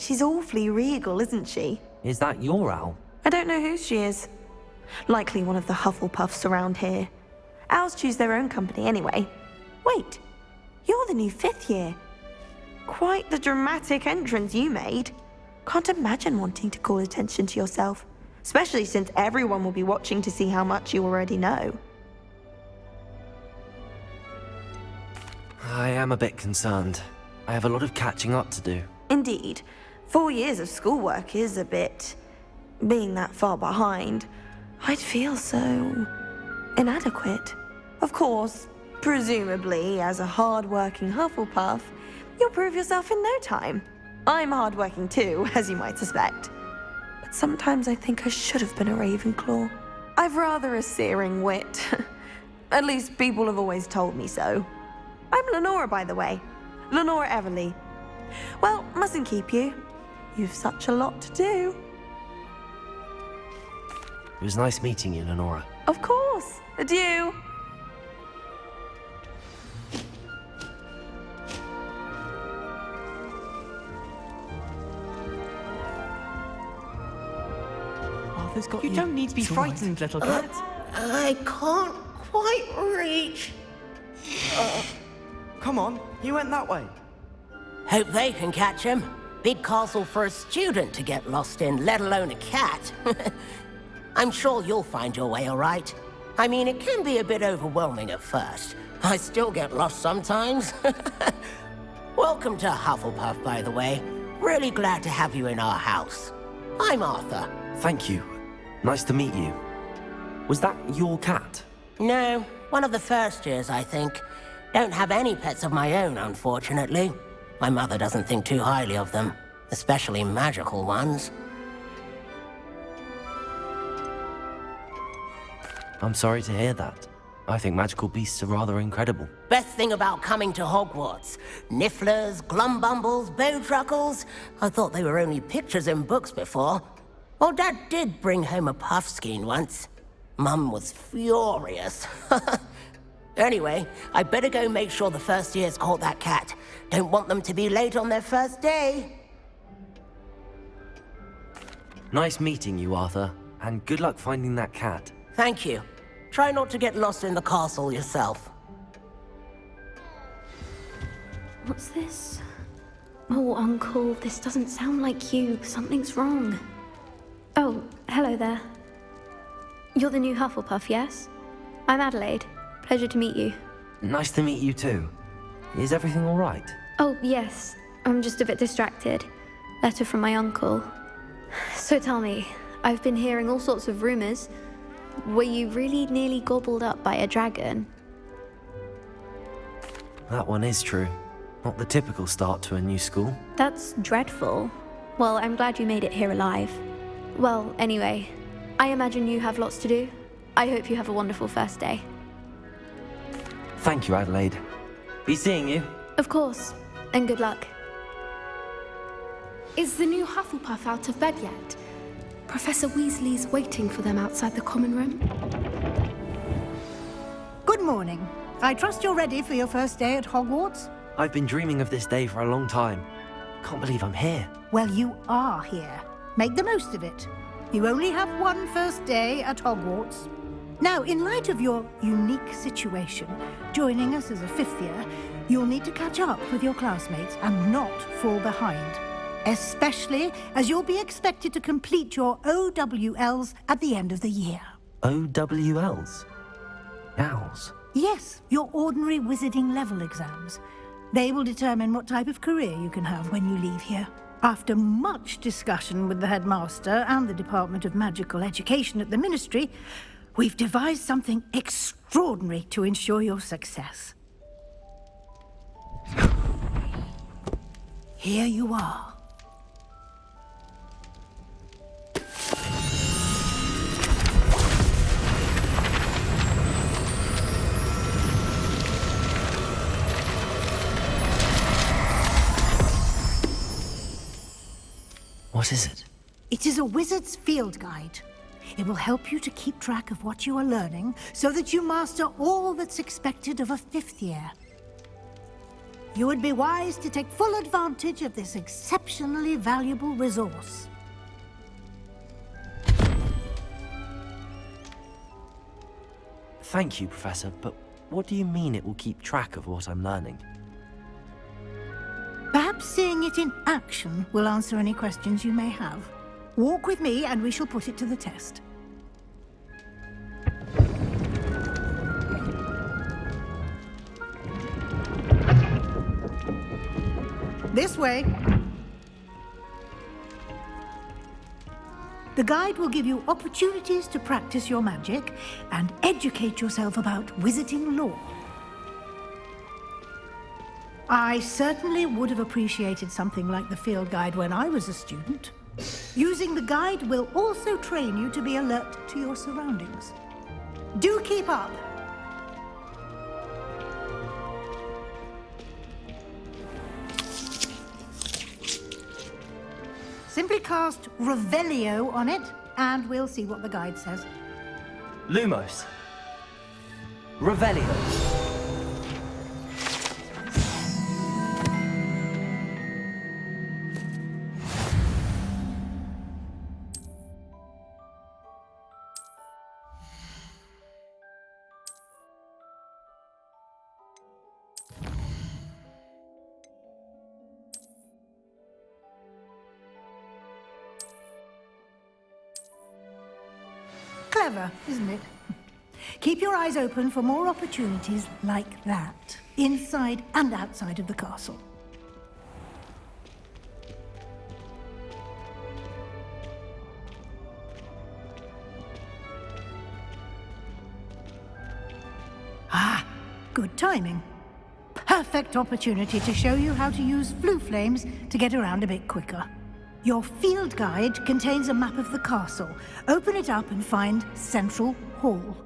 she's awfully regal, isn't she? Is that your owl? I don't know who she is. Likely one of the Hufflepuffs around here. Owls choose their own company anyway. Wait, you're the new 5th year. Quite the dramatic entrance you made. Can't imagine wanting to call attention to yourself, especially since everyone will be watching to see how much you already know. I am a bit concerned. I have a lot of catching up to do. Indeed. 4 years of schoolwork is a bit... being that far behind. I'd feel so... inadequate. Of course, presumably, as a hard-working Hufflepuff, you'll prove yourself in no time. I'm hard-working too, as you might suspect. But sometimes I think I should have been a Ravenclaw. I've rather a searing wit. At least people have always told me so. I'm Lenora, by the way. Lenora Everly. Well, mustn't keep you. You've such a lot to do. It was nice meeting you, Lenora. Of course. Adieu. Arthur's got You don't need to be frightened, little cat. I can't quite reach. Come on, he went that way. Hope they can catch him. Big castle for a student to get lost in, let alone a cat. I'm sure you'll find your way all right. I mean, it can be a bit overwhelming at first. I still get lost sometimes. Welcome to Hufflepuff, by the way. Really glad to have you in our house. I'm Arthur. Thank you. Nice to meet you. Was that your cat? No, one of the first years, I think. Don't have any pets of my own, unfortunately. My mother doesn't think too highly of them, especially magical ones. I'm sorry to hear that. I think magical beasts are rather incredible. Best thing about coming to Hogwarts. Nifflers, glumbumbles, bowtruckles. I thought they were only pictures in books before. Well, Dad did bring home a puffskein once. Mum was furious. Anyway, I better go make sure the first years caught that cat. Don't want them to be late on their first day. Nice meeting you, Arthur. And good luck finding that cat. Thank you. Try not to get lost in the castle yourself. What's this? Oh, Uncle, this doesn't sound like you. Something's wrong. Oh, hello there. You're the new Hufflepuff, yes? I'm Adelaide. Pleasure to meet you. Nice to meet you too. Is everything all right? Oh, yes. I'm just a bit distracted. Letter from my uncle. So tell me, I've been hearing all sorts of rumors. Were you really nearly gobbled up by a dragon? That one is true. Not the typical start to a new school. That's dreadful. Well, I'm glad you made it here alive. Well, anyway, I imagine you have lots to do. I hope you have a wonderful first day. Thank you, Adelaide. Be seeing you. Of course, and good luck. Is the new Hufflepuff out of bed yet? Professor Weasley's waiting for them outside the common room. Good morning. I trust you're ready for your first day at Hogwarts? I've been dreaming of this day for a long time. Can't believe I'm here. Well, you are here. Make the most of it. You only have one first day at Hogwarts. Now, in light of your unique situation, joining us as a 5th year, you'll need to catch up with your classmates and not fall behind. Especially as you'll be expected to complete your OWLs at the end of the year. OWLs? Owls? Yes, your ordinary wizarding level exams. They will determine what type of career you can have when you leave here. After much discussion with the headmaster and the Department of Magical Education at the Ministry, we've devised something extraordinary to ensure your success. Here you are. What is it? It is a wizard's field guide. It will help you to keep track of what you are learning so that you master all that's expected of a 5th year. you would be wise to take full advantage of this exceptionally valuable resource. Thank you, Professor, but what do you mean it will keep track of what I'm learning? Perhaps seeing it in action will answer any questions you may have. Walk with me and we shall put it to the test. This way. The guide will give you opportunities to practice your magic and educate yourself about wizarding lore. I certainly would have appreciated something like the field guide when I was a student. Using the guide will also train you to be alert to your surroundings. Do keep up! Simply cast Revelio on it, and we'll see what the guide says. Lumos. Revelio. Clever, isn't it? Keep your eyes open for more opportunities like that, inside and outside of the castle. Ah, good timing. Perfect opportunity to show you how to use flue flames to get around a bit quicker. Your field guide contains a map of the castle. Open it up and find Central Hall.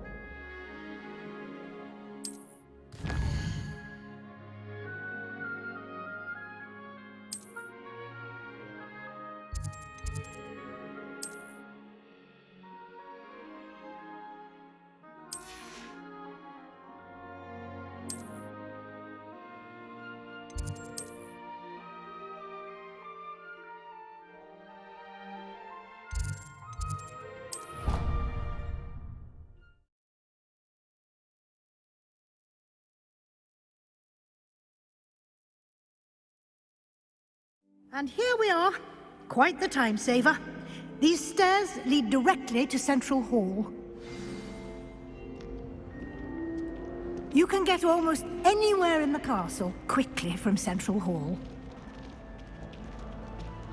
And here we are. Quite the time saver. These stairs lead directly to Central Hall. You can get almost anywhere in the castle quickly from Central Hall.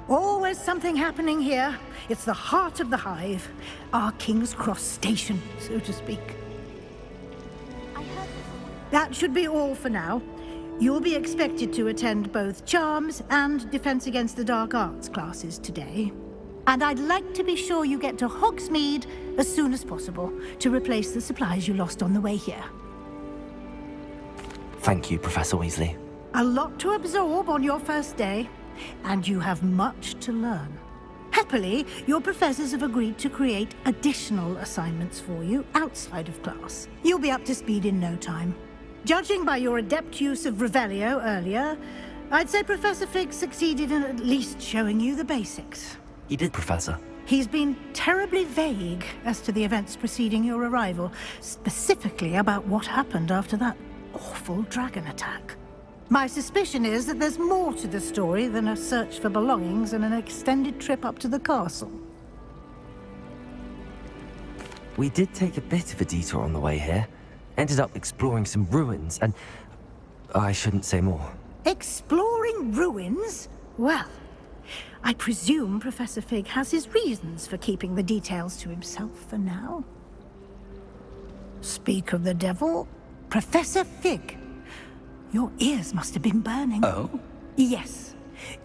Always something happening here. It's the heart of the hive. Our King's Cross station, so to speak. That should be all for now. You'll be expected to attend both Charms and Defense Against the Dark Arts classes today. And I'd like to be sure you get to Hogsmeade as soon as possible to replace the supplies you lost on the way here. Thank you, Professor Weasley. A lot to absorb on your first day, and you have much to learn. Happily, your professors have agreed to create additional assignments for you outside of class. You'll be up to speed in no time. Judging by your adept use of Revelio earlier, I'd say Professor Fig succeeded in at least showing you the basics. He did, Professor. He's been terribly vague as to the events preceding your arrival, specifically about what happened after that awful dragon attack. My suspicion is that there's more to the story than a search for belongings and an extended trip up to the castle. We did take a bit of a detour on the way here. Ended up exploring some ruins, and I shouldn't say more. Exploring ruins? Well, I presume Professor Fig has his reasons for keeping the details to himself for now. Speak of the devil, Professor Fig. Your ears must have been burning. Oh? Yes.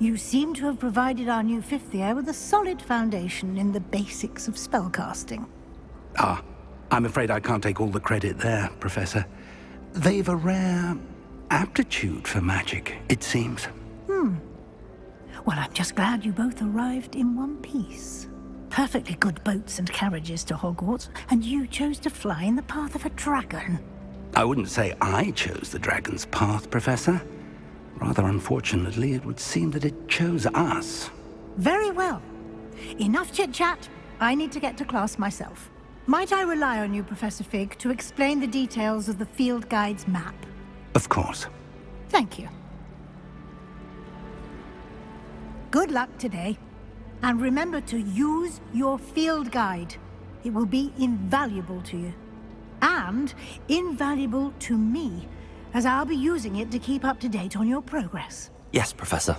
You seem to have provided our new fifth year with a solid foundation in the basics of spellcasting. Ah, I'm afraid I can't take all the credit there, Professor. They've a rare aptitude for magic, it seems. Well, I'm just glad you both arrived in one piece. Perfectly good boats and carriages to Hogwarts, and you chose to fly in the path of a dragon. I wouldn't say I chose the dragon's path, Professor. Rather unfortunately, it would seem that it chose us. Very well. Enough chit-chat. I need to get to class myself. Might I rely on you, Professor Fig, to explain the details of the field guide's map? Of course. Thank you. Good luck today. And remember to use your field guide. It will be invaluable to you. And invaluable to me, as I'll be using it to keep up to date on your progress. Yes, Professor.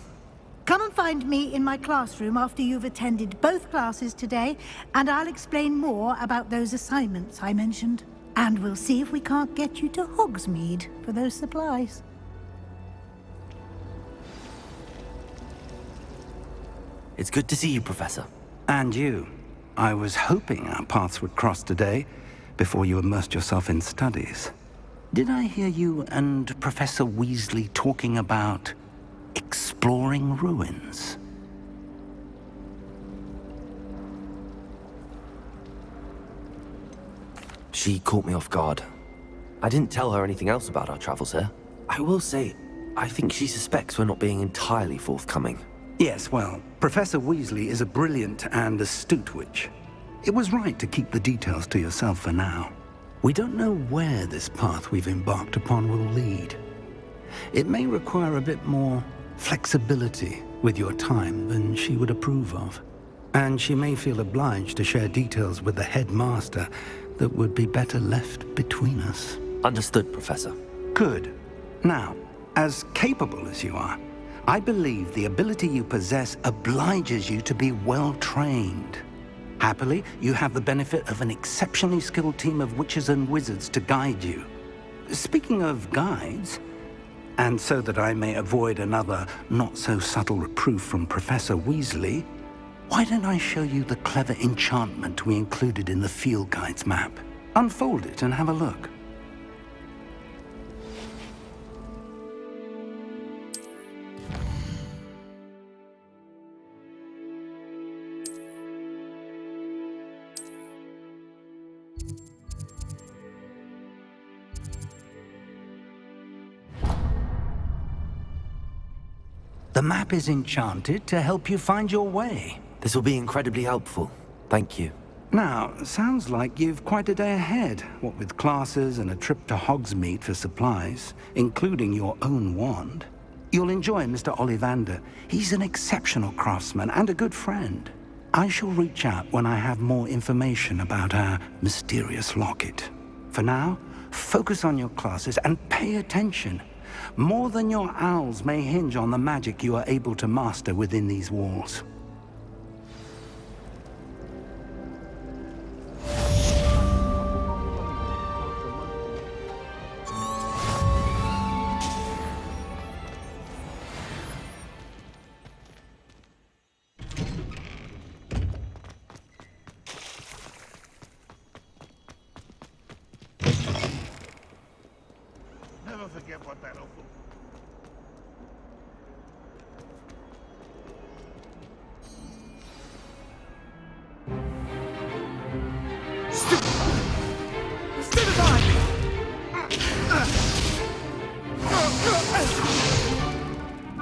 Come and find me in my classroom after you've attended both classes today, and I'll explain more about those assignments I mentioned. And we'll see if we can't get you to Hogsmeade for those supplies. It's good to see you, Professor. And you. I was hoping our paths would cross today, before you immersed yourself in studies. Did I hear you and Professor Weasley talking about exploring ruins? She caught me off guard. I didn't tell her anything else about our travels here. I will say, I think she suspects we're not being entirely forthcoming. Yes, well, Professor Weasley is a brilliant and astute witch. It was right to keep the details to yourself for now. We don't know where this path we've embarked upon will lead. It may require a bit more flexibility with your time than she would approve of. And she may feel obliged to share details with the headmaster that would be better left between us. Understood, Professor. Good. Now, as capable as you are, I believe the ability you possess obliges you to be well-trained. Happily, you have the benefit of an exceptionally skilled team of witches and wizards to guide you. Speaking of guides, and so that I may avoid another not-so-subtle reproof from Professor Weasley, why don't I show you the clever enchantment we included in the field guide's map? Unfold it and have a look. The map is enchanted to help you find your way. This will be incredibly helpful. Thank you. Now, sounds like you've quite a day ahead, what with classes and a trip to Hogsmeade for supplies, including your own wand. You'll enjoy Mr. Ollivander. He's an exceptional craftsman and a good friend. I shall reach out when I have more information about our mysterious locket. For now, focus on your classes and pay attention. More than your owls may hinge on the magic you are able to master within these walls. Never forget what that awful...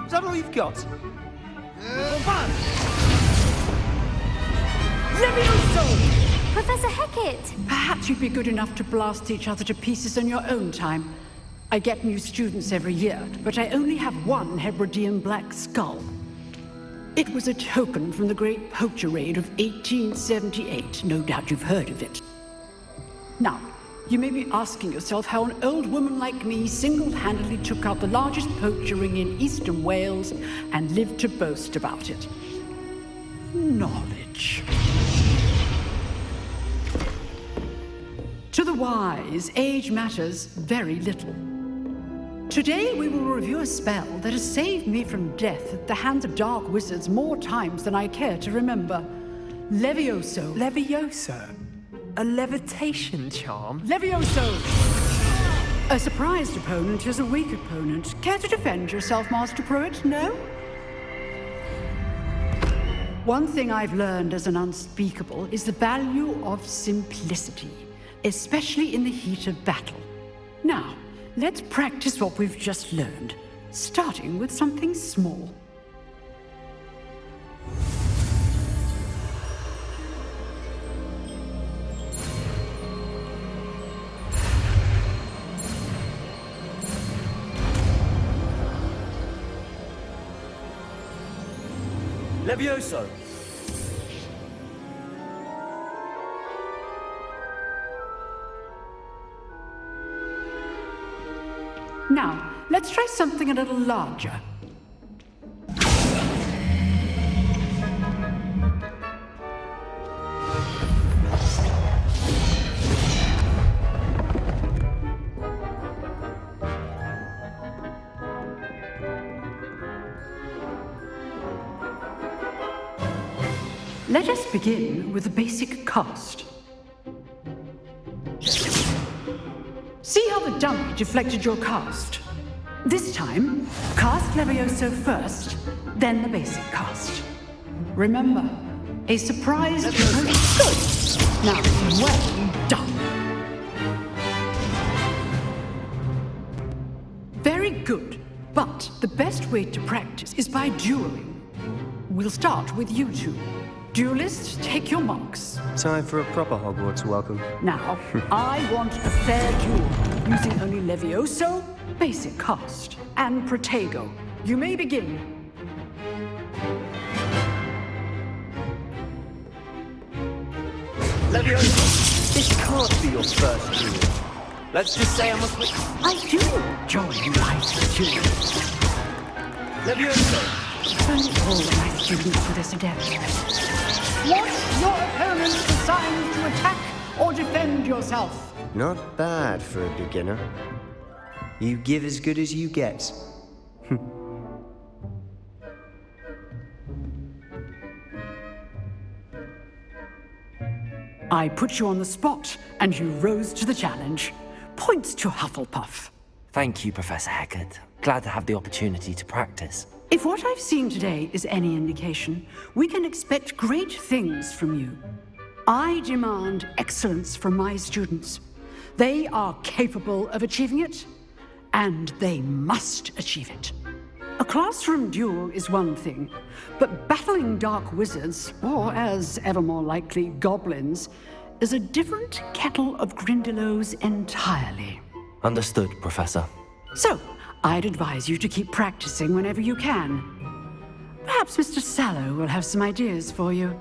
Is that all you've got? Levioso! Professor Hecat! Perhaps you'd be good enough to blast each other to pieces in your own time. I get new students every year, but I only have one Hebridean black skull. It was a token from the Great Poacher Raid of 1878. No doubt you've heard of it. Now, you may be asking yourself how an old woman like me single-handedly took out the largest poacher ring in eastern Wales and lived to boast about it. Knowledge. To the wise, age matters very little. Today we will review a spell that has saved me from death at the hands of dark wizards more times than I care to remember. Levioso. Levioso? A levitation charm? Levioso! A surprised opponent is a weak opponent. Care to defend yourself, Master Pruitt? No? One thing I've learned as an unspeakable is the value of simplicity, especially in the heat of battle. Now, let's practice what we've just learned. starting with something small. Levioso! Now, let's try something a little larger. Let us begin with the basic cast. See how the dummy deflected your cast? This time, cast Levioso first, then the basic cast. Remember, a surprise is good. Now, well done. Very good, but the best way to practice is by dueling. We'll start with you two. Duelists, take your marks. Time for a proper Hogwarts welcome. Now, I want a fair duel, using only Levioso, basic cast, and Protego. You may begin. Levioso, this can't be your first duel. Let's just say I'm a quick... I do enjoy nice duels. Levioso! Don't all my students to this adept. Want your opponents assigned to attack or defend yourself? Not bad for a beginner. You give as good as you get. I put you on the spot, and you rose to the challenge. Points to Hufflepuff. Thank you, Professor Hecat. Glad to have the opportunity to practice. If what I've seen today is any indication, we can expect great things from you. I demand excellence from my students. They are capable of achieving it, and they must achieve it. A classroom duel is one thing, but battling dark wizards, or as ever more likely, goblins, is a different kettle of Grindylows entirely. Understood, Professor. So, I'd advise you to keep practicing whenever you can. Perhaps Mr. Sallow will have some ideas for you.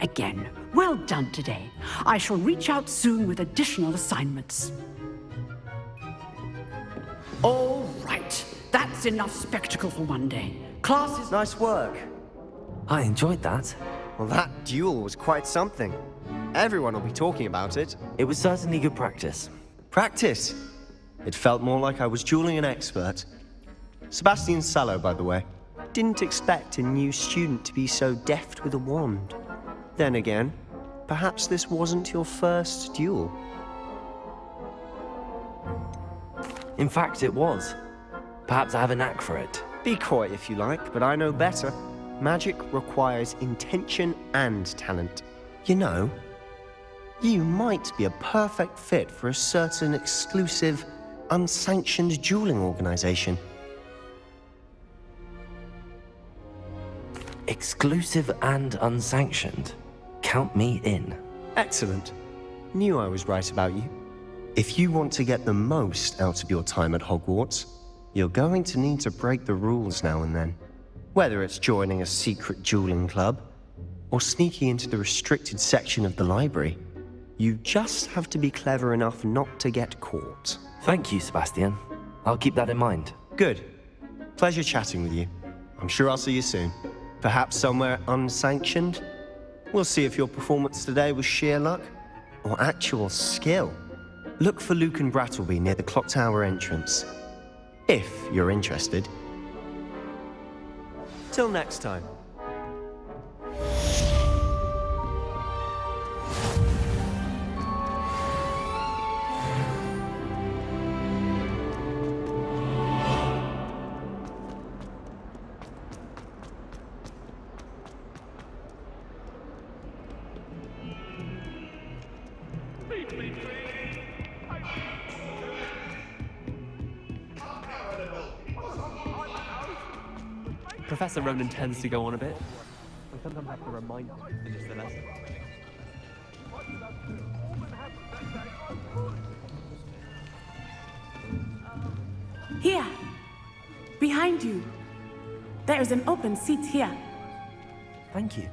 Again, well done today. I shall reach out soon with additional assignments. All right, that's enough spectacle for one day. Class is... Nice work. I enjoyed that. Well, that duel was quite something. Everyone will be talking about it. It was certainly good practice. Practice? It felt more like I was dueling an expert. Sebastian Sallow, by the way. Didn't expect a new student to be so deft with a wand. Then again, perhaps this wasn't your first duel. In fact, it was. Perhaps I have a knack for it. Be coy if you like, but I know better. Magic requires intention and talent. You know, you might be a perfect fit for a certain exclusive, unsanctioned dueling organization. Exclusive and unsanctioned. Count me in. Excellent. Knew I was right about you. If you want to get the most out of your time at Hogwarts, you're going to need to break the rules now and then. Whether it's joining a secret dueling club, or sneaking into the restricted section of the library, you just have to be clever enough not to get caught. Thank you, Sebastian. I'll keep that in mind. Good. Pleasure chatting with you. I'm sure I'll see you soon. Perhaps somewhere unsanctioned? We'll see if your performance today was sheer luck or actual skill. Look for Luke and Brattleby near the clock tower entrance. If you're interested. Till next time. Professor Ronan tends to go on a bit. I sometimes have to remind him to finish the lesson. Here, behind you. There is an open seat here. Thank you.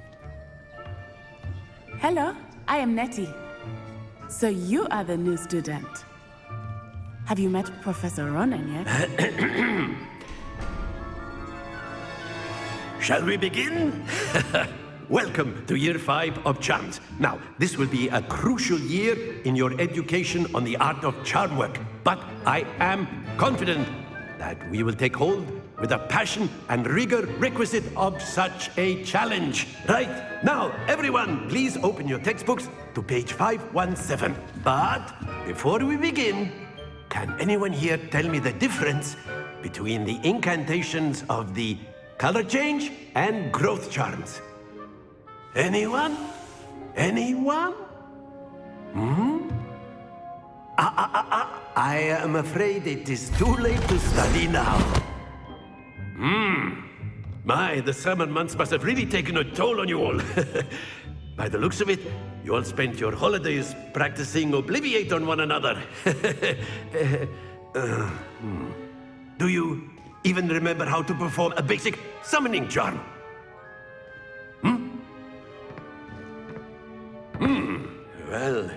Hello, I am Nettie. So you are the new student. Have you met Professor Ronan yet? Shall we begin? Welcome to Year 5 of Charms. Now, this will be a crucial year in your education on the art of charm work. But I am confident that we will take hold with the passion and rigor requisite of such a challenge. Right, now, everyone, please open your textbooks to page 517. But before we begin, can anyone here tell me the difference between the incantations of the color change and growth charms? Anyone? Anyone? I am afraid it is too late to study now. My, the summer months must have really taken a toll on you all. By the looks of it, you all spent your holidays practicing Obliviate on one another. Do you even remember how to perform a basic summoning charm? Well,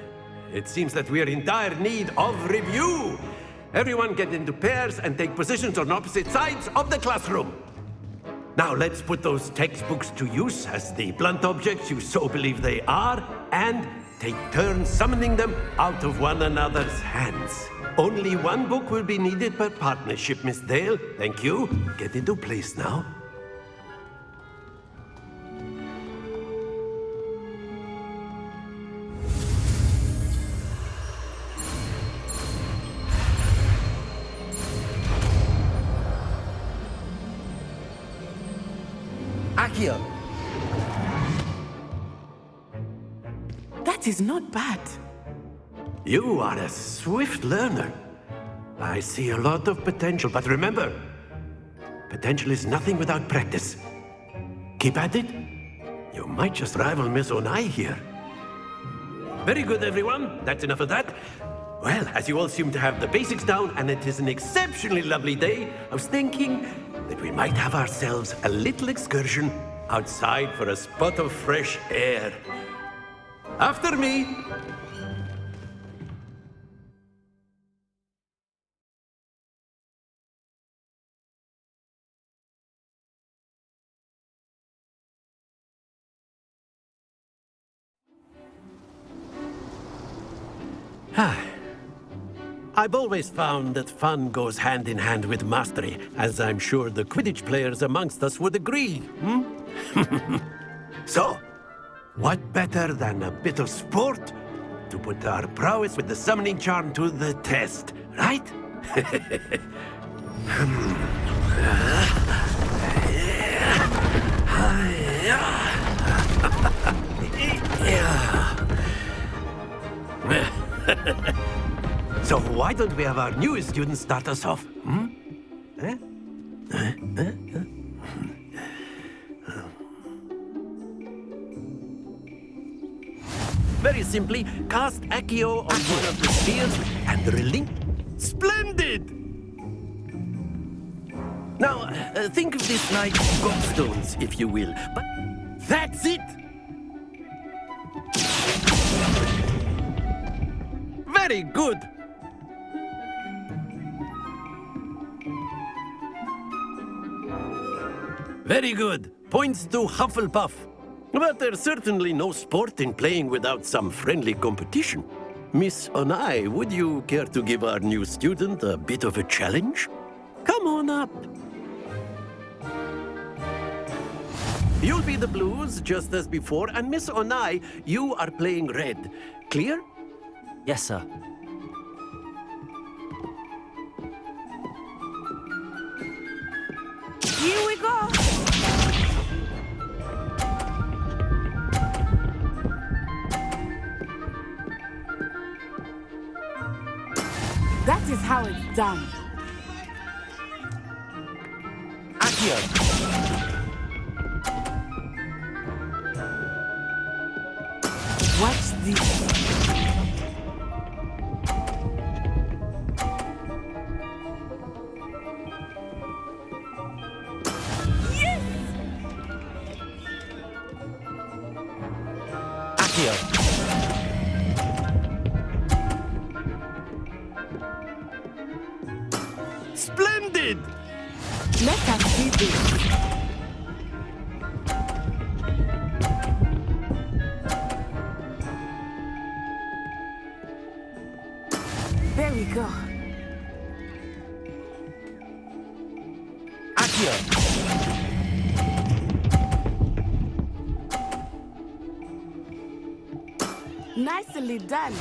it seems that we are in dire need of review. Everyone get into pairs and take positions on opposite sides of the classroom. Now let's put those textbooks to use as the blunt objects you so believe they are, and take turns summoning them out of one another's hands. Only one book will be needed per partnership, Miss Dale. Thank you. Get into place now. Accio! That is not bad. You are a swift learner. I see a lot of potential, but remember, potential is nothing without practice. Keep at it. You might just rival Miss Onai here. Very good, everyone. That's enough of that. Well, as you all seem to have the basics down, and it is an exceptionally lovely day, I was thinking that we might have ourselves a little excursion outside for a spot of fresh air. After me. I've always found that fun goes hand in hand with mastery, as I'm sure the Quidditch players amongst us would agree. So, what better than a bit of sport to put our prowess with the summoning charm to the test, right? So why don't we have our newest student start us off? Very simply, cast Accio on one of the spheres and relinquish. Splendid! Now, think of this like gobstones, if you will. But that's it! Very good! Very good. Points to Hufflepuff. But there's certainly no sport in playing without some friendly competition. Miss Onai, would you care to give our new student a bit of a challenge? Come on up. You'll be the blues, just as before, and Miss Onai, you are playing red. Clear? Yes, sir. Here we go. That is how it's done. Accio! this? Splendid! Let us see this. There we go. Nicely done.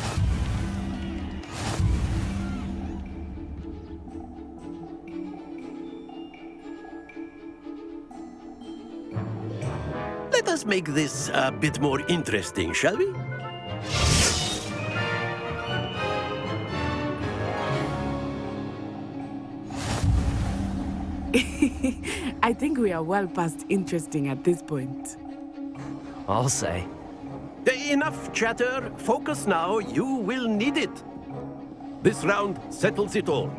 Let us make this a bit more interesting, shall we? I think we are well past interesting at this point. I'll say. Enough chatter. Focus now. You will need it. This round settles it all.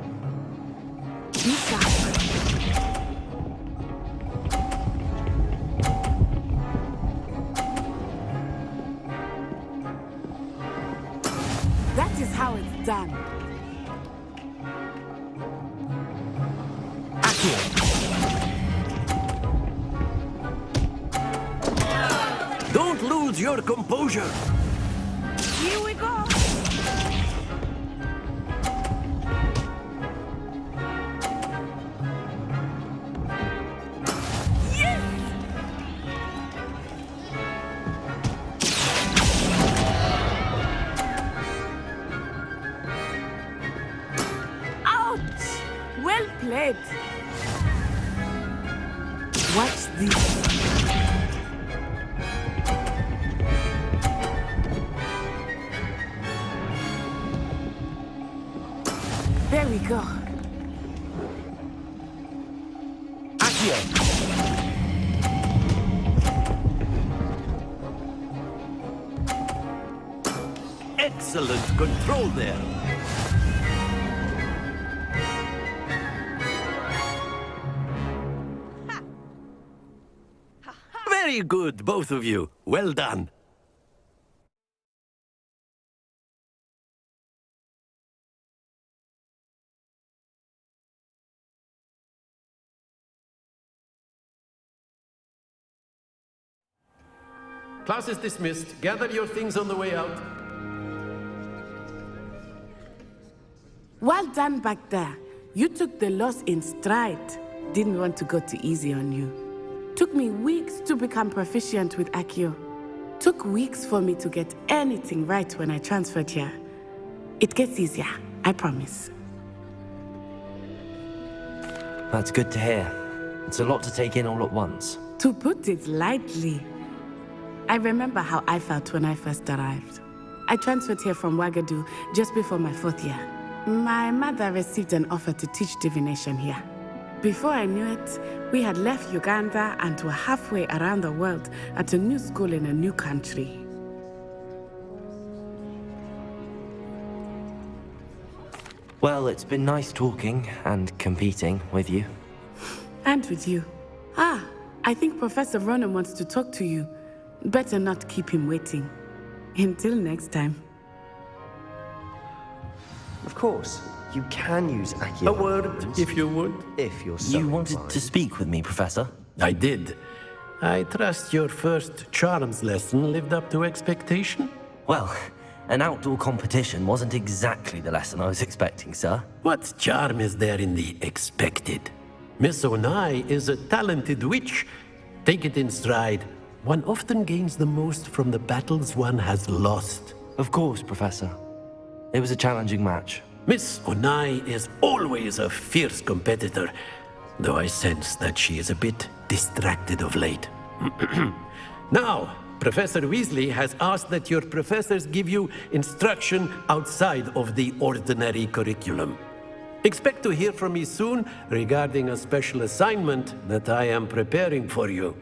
That is how it's done. Don't lose your composure. Here we go. Well played. Watch this. There we go. Excellent control there. Very good, both of you. Well done. Class is dismissed. Gather your things on the way out. Well done back there. You took the loss in stride. Didn't want to go too easy on you. Took me weeks to become proficient with Accio. Took weeks for me to get anything right when I transferred here. It gets easier, I promise. That's good to hear. It's a lot to take in all at once. To put it lightly, I remember how I felt when I first arrived. I transferred here from Ouagadougou just before my 4th year. My mother received an offer to teach divination here. Before I knew it, we had left Uganda and were halfway around the world at a new school in a new country. Well, it's been nice talking and competing with you. And with you. Ah, I think Professor Ronan wants to talk to you. Better not keep him waiting. Until next time. Of course, you can use Accio. A word, if you would. If you're so You wanted inclined. to speak with me, Professor? I did. I trust your first charms lesson lived up to expectation? Well, an outdoor competition wasn't exactly the lesson I was expecting, sir. What charm is there in the expected? Miss Onai is a talented witch. Take it in stride. One often gains the most from the battles one has lost. Of course, Professor. It was a challenging match. Miss Onai is always a fierce competitor, though I sense that she is a bit distracted of late. Now, Professor Weasley has asked that your professors give you instruction outside of the ordinary curriculum. Expect to hear from me soon regarding a special assignment that I am preparing for you.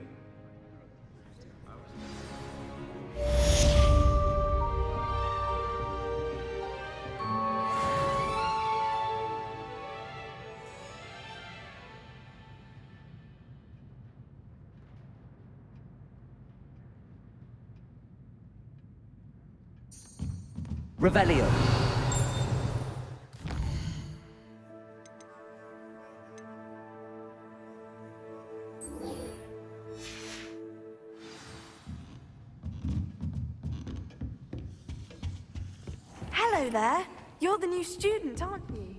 Revelio. Hello there. You're the new student, aren't you?